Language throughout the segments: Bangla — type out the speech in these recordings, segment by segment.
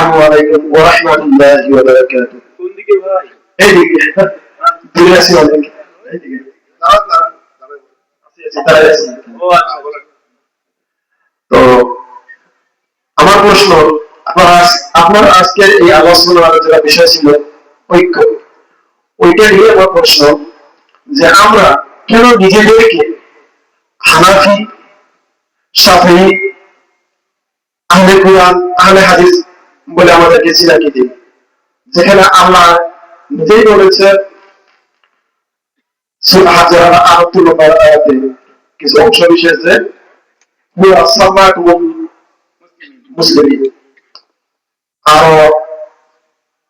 আসসালামু আলাইকুম ওয়া রাহমাতুল্লাহি ওয়া বারাকাতুহু। কোন দিকে ভাই? এইদিকে দূরে আছি অনেক। এইদিকে ও আচ্ছা, বলেন। তো আমার প্রশ্ন, আপনার আজকের এই আলোচনার যেটা বিষয় ছিল ঐক্য, ওইটা নিয়ে আমার প্রশ্ন যে আমরা কেন নিজেদেরকে হানাফি, শাফিঈ, আহলে কুরআন, আহলে হাদিস বলে আমাদেরকে চিনাকি দিই, যেখানে আল্লাহ নিজেই বলেছে সূরা হাজর আয়াতুল নম্বর আয়াতে কিছু অংশ বিশেষ যে হুয়া সামাকুম মুসলিমিন, আর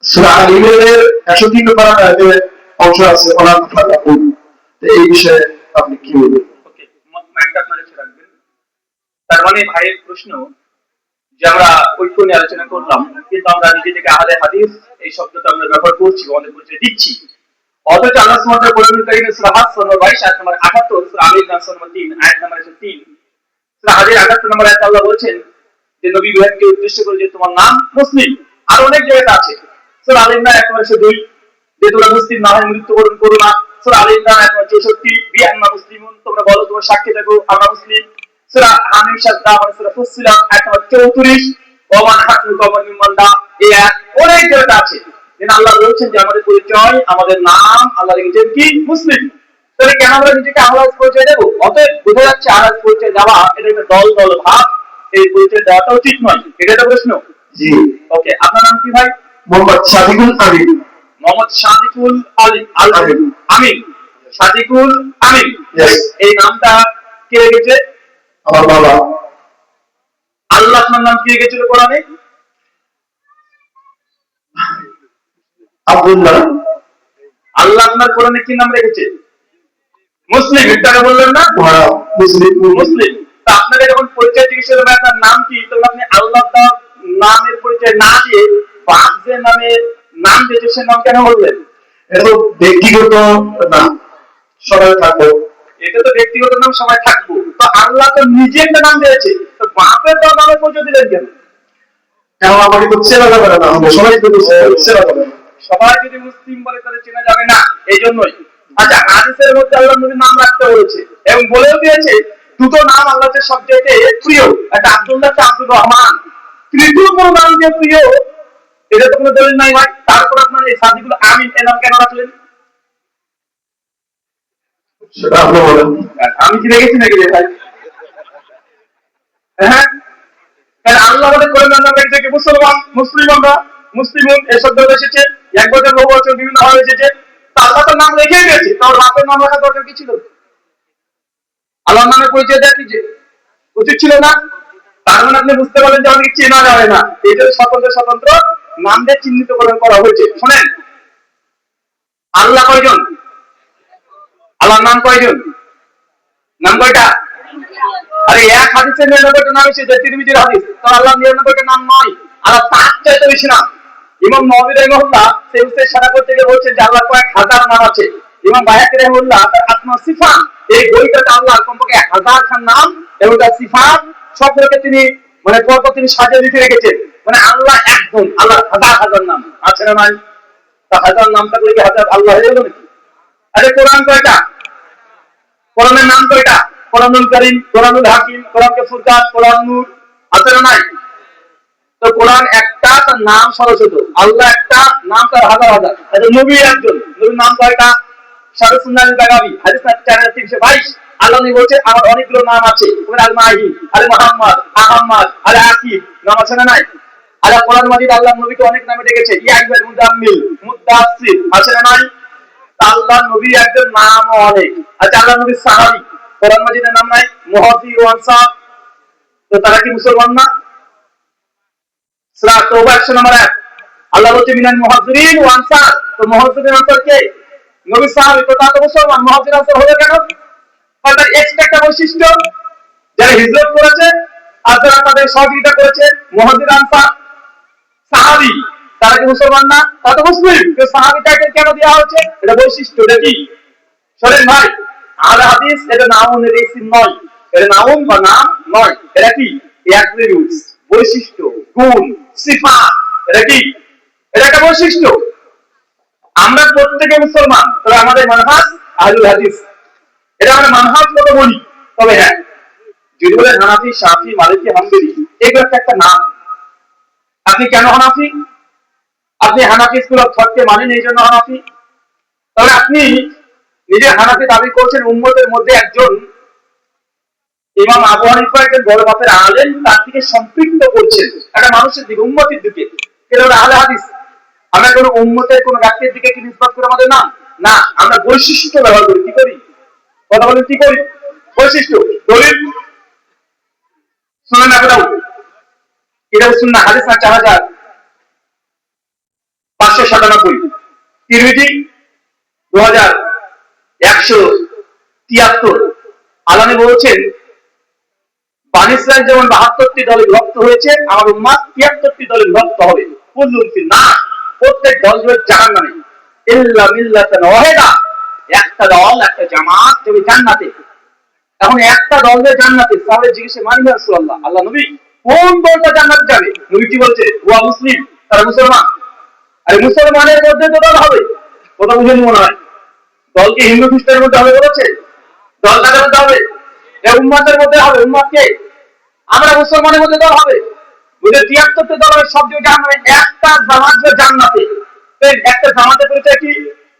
সূরা আল ইমরানের 103 নম্বর আয়াতে অংশ আছে ওলা তাফাকুন। তো এই বিষয়ে আপনি কি বলবেন? ওকে, মাইকটা আপনারা কাছে রাখবেন। তার মানে ভাইয়ের প্রশ্ন যে আমরা ঐক্য নিয়ে আলোচনা করলাম, কিন্তু আমরা নিজেদেরকে আহলে হাদিস এই শব্দটা আমরা ব্যবহার করছি, অনেক পরিচয় দিচ্ছি, অথচ আল্লাহ সুবহানাহু ওয়া তাআলা কোরআনুল কারীমে সূরা হাজ সূরা 22 আয়াত নম্বর 78, সূরা আল ইমরান সূরা 3 আয়াত নম্বর 103, সূরা হাজের 78 নম্বর আয়াতে আল্লাহ বলেছেন যে নবী ইব্রাহিমকে উদ্দেশ্য করে যে তোমার নাম মুসলিম। আর অনেক জায়গাতে আছে, সূরা আল ইমরান আয়াত নম্বর 102 যে তোমরা মুসলিম না হয়ে মৃত্যুবরণ করো না, সূরা আল ইমরান আয়াত নম্বর 64 বিআন্না মুসলিমুন, তোমরা বলো তোমরা সাক্ষী থাকো আমরা মুসলিম, সূরা হামিম শাদদা মানে সূরা ফুসসিলাত আয়াত নম্বর 34 ওমান হাসবু কওমান মিম্মান দা, এই আয়াত অনেক জায়গাতে আছে। যেন আল্লাহ বলছেন যে আমাদের পরিচয়, আমাদের নাম আল্লাহ রেখেছেন কি মুসলিম। তাহলে কেন আমরা নিজেকে আহলাস পরিচয় দেব? অতএব বোঝা যাচ্ছে আহলাস পরিচয় দেওয়া এটা একটা দল দল ভাব, এই পরিচয় দেওয়াটা উচিত নয়। এটা একটা প্রশ্ন। জি ওকে, আপনার নাম কি ভাই? মোহাম্মদ সাদিকুল আমিন। মোহাম্মদ সাদিকুল আমিন। আমিন, সাদিকুল আমিন। এই নামটা কে রেখেছে? আমার বাবা। আল্লাহ আপনার নাম কি রেখেছিল কোরআনে? আব্দুল্লাহ। আল্লাহ আপনার কোরআনে কি নাম রেখেছে? মুসলিম। এটাকে বললেন না মুসলিম। মুসলিম। তা আপনাকে যখন পরিচয় জিজ্ঞেস করবে আপনার নাম কি, তখন আপনি আল্লাহ নামের পরিচয় না দিয়ে বাপ যে নামে নাম দিয়েছে সে নাম কেন বললেন? এটা তো ব্যক্তিগত নাম, সবাই থাকবো। এটা তো ব্যক্তিগত নাম, সবাই থাকবো। তো আল্লাহ তো নিজে একটা নাম দিয়েছে, তো বাপের তো নামে পরিচয় দিলেন কেন? কারণ আমাকে তো চেনা যাবে না, সবাই তো চেনা যাবে না। সবাই যদি মুসলিম বলে তাহলে চেনা যাবে না, এই জন্যই। আচ্ছা, হাদিসের মধ্যে আল্লাহ নবীর নাম রাখতে বলেছে এবং বলেও দিয়েছে দুটো নাম আল্লাহর সবচেয়ে প্রিয়, একটা আব্দুল্লাহ, একটা আব্দুর রহমান। তৃতীয় কোন নাম যে প্রিয় এটা তো কোনো দলিল নাই ভাই। তারপর আপনার এই সাদিকুল আমিন এর নাম কেন রাখলেন? সেটা আপনি বলেন। আমি কি রেখেছি নাকি ভাই? হ্যাঁ, আল্লাহ আমাদের কোরআন নাম রেখেছে কি মুসলমান, মুসলিম, আমরা মুসলিমুন এই শব্দটা এসেছে এক বছর বহু বছর বিভিন্ন ভাবে এসেছে। আল্লাহ তো নাম রেখে দিয়েছে, তার বাপের নাম রাখা দরকার কি ছিল? আল্লাহর নামে পরিচয় দেওয়া কি যে উচিত ছিল না? তার মানে আপনি বুঝতে পারলেন যে আমাকে চেনা যাবে না, এই জন্য স্বতন্ত্র স্বতন্ত্র নাম দিয়ে চিহ্নিতকরণ করা হয়েছে। শোনেন, আল্লাহ কয়জন? আল্লাহর নাম কয়জন? নাম কয়টা? আরে এক হাদিসে 99টা নাম এসেছে, তিরমিজির হাদিস। তো আল্লাহ 99টা নাম নয়, আল্লাহ তার চাইতে বেশি নাম। ইমাম নববী রাহিমাহুল্লাহ সেলসের সারাপত থেকে বলছেন যে আল্লাহ কয়েক হাজার নাম আছে। ইমাম বায়াকি রাহিমাহুল্লাহ তার আসমা সিফাত এই বইটাতে আল্লাহর কমপক্ষে 1000 খান নাম এবং তার সিফাত সবগুলোকে তিনি মানে পরপর তিনি সাজিয়ে লিখে রেখেছেন। মানে আল্লাহ একজন, আল্লাহ হাজার হাজার নাম আছে না নাই? তা হাজার নাম থাকলে কি হাজার আল্লাহ হয়ে গেল নাকি? আরে কোরআন কয়টা? কোরআনের নাম কয়টা? কোরআনুল কারীম, কোরআনুল হাকিম, কোরআনকে ফুরকান, কোরআন নূর, আছে না নাই? তো কোরআন একটা, তার নাম শত, আল্লাহ একটা, নাম তার হাজার হাজার। এটা নবী একজন, নবীর নাম কয়টা? শারহ সুন্নাহ বাগাবী হাদিস নাম্বার 4322 আল্লাহ নবী বলেছেন আমার অনেকগুলো নাম আছে। আল মাহি, আল মুহাম্মদ, আহমদ, আল আকিব, নাম আছে না নাই? আল্লাহ কোরআন মাজিদ আল্লাহ নবীকে অনেক নামে ডেকেছে, ইয়া আইয়ুহাল মুজাম্মিল, মুদাসসির, আছে না নাই? আল্লাহ নবী একজন, নাম অনেক। আচ্ছা, আল্লাহ নবীর সাহাবী কোরআন মাজিদের নাম নাই? মুহাজির ওয়া আনসার, তো তারা কি মুসলমান না? সূরা তাওবা 100 নম্বর আয়াত আল্লাহ বলছে মিনাল মুহাজিরিন ওয়া আনসার, তো মুহাজিরিন আনসার কে? নবী সাহাবী, তো তারা তো মুসলমান। মুহাজির আনসার হলো কেন? তাদের এক্সট্রা একটা বৈশিষ্ট্য, যারা হিজরত করেছে আর যারা তাদের সহযোগিতা করেছে, মুহাজির আনসার সাহাবী, তারা কি মুসলমান না? তারা তো মুসলিম। তো সাহাবী টাইটেল কেন দেওয়া হয়েছে? এটা বৈশিষ্ট্য, এটা কি? শোনেন ভাই, আহলে হাদিস এটা নাউন, এর ইসম নয়। এটা নাউন বা নাম নয়, এটা কি? অ্যাট্রিবিউটস, বৈশিষ্ট্য, গুণ, সিফাত। এটা কি? এটা একটা বৈশিষ্ট্য। আমরা প্রত্যেকে মুসলমান, তবে আমাদের মানহাজ আহলুল হাদিস। এটা আমরা মানহাজ কত বলি, তবে হ্যাঁ যদি বলেন হানাফি, শাফি, মালিকি, হাম্বলি, এগুলো একটা নাম। আপনি কেন হানাফি? আপনি হানাফি স্কুল অফ থটকে মানেন, এই জন্য হানাফি। তবে আপনি নিজে হানাফি দাবি করছেন, উম্মতের মধ্যে একজন ইমাম আবু হানিফা একজন বড় মাপের আলেম, তার দিকে সম্পৃক্ত করছেন একটা মানুষের দিকে, উম্মতের দিকে। এটা হলো আহলে হাদিস। আমরা কোনো উম্মতের কোনো ব্যক্তির দিকে কি নিষ্পাত করে আমাদের নাম না, আমরা বৈশিষ্ট্য ব্যবহার করি। কি করি? কথা বলেন, কি করি? বৈশিষ্ট্য। দলিল শুনেন আবু দাউদ, কিতাব সুন্নাহ হাদিস না 4597, তিরমিজি 2173। আলামে বলছেন বানী ইসরাইল যেমন 72টি দলে বিভক্ত হয়েছে, আমার উম্মাত 73টি দলে বিভক্ত হবে। কুল্লুন ফিন নার, প্রত্যেক দল হবে জাহান্নামে, ইল্লা মিল্লাতান ওয়াহিদা, একটা দল, একটা জামাত হবে জান্নাতে। এখন একটা দল হবে জান্নাতে, সাহাবায়ে জিজ্ঞেস করেন ইয়া রাসূলুল্লাহ, আল্লাহ নবী কোন দলটা জান্নাতে যাবে? নবী কি বলছে? ওয়া মুসলিম, তারা মুসলমান। আরে মুসলমানের মধ্যে তো দল হবে, কথা বুঝেন মনে হয়। দল কি হিন্দু খ্রিস্টানের মধ্যে হবে বলেছে? দল কাদের মধ্যে হবে? উম্মতের মধ্যে হবে। উম্মত কে? আমরা মুসলমানের মধ্যে দল হবে। বুঝে 73টি দল হবে, সব জাহান্নামে, একটা জামাত জান্নাতে। একটা জামাতের পরিচয় কি?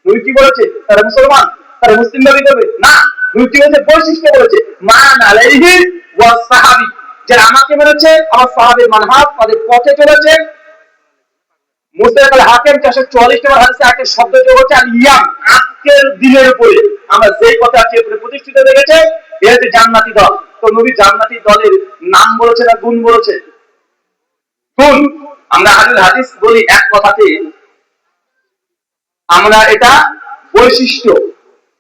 নবী কি বলেছে? তারা মুসলমান, তারা মুসলিম দাবি করবে না। নবী কি বলেছে? বৈশিষ্ট্য বলেছে, মান আলাইহি ওয়াস সাহাবী, যারা আমাকে মেনেছে, আমার সাহাবীর মানহাজ, তাদের পথে চলেছে। মুসলিম আল হাকিম 444 নম্বর হাদিসে একটা শব্দ যোগ হচ্ছে আল ইয়াম, আজকের দিনের উপরে আমরা যে কথা আছে উপরে প্রতিষ্ঠিত দেখেছে, এ হচ্ছে জান্নাতি দল। তো নবী জান্নাতি দলের নাম বলেছে না গুণ বলেছে? গুণ। আমরা আহলুল হাদিস বলি এক কথাতে, আমরা এটা বৈশিষ্ট্য।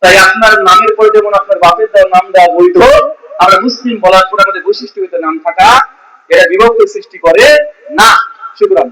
তাই আপনার নামের পরে যেমন আপনার বাপের নাম দেওয়া বৈধ, আমরা মুসলিম বলার পরে আমাদের বৈশিষ্ট্যগত নাম থাকা এটা বিভক্তি সৃষ্টি করে না। শুকরান।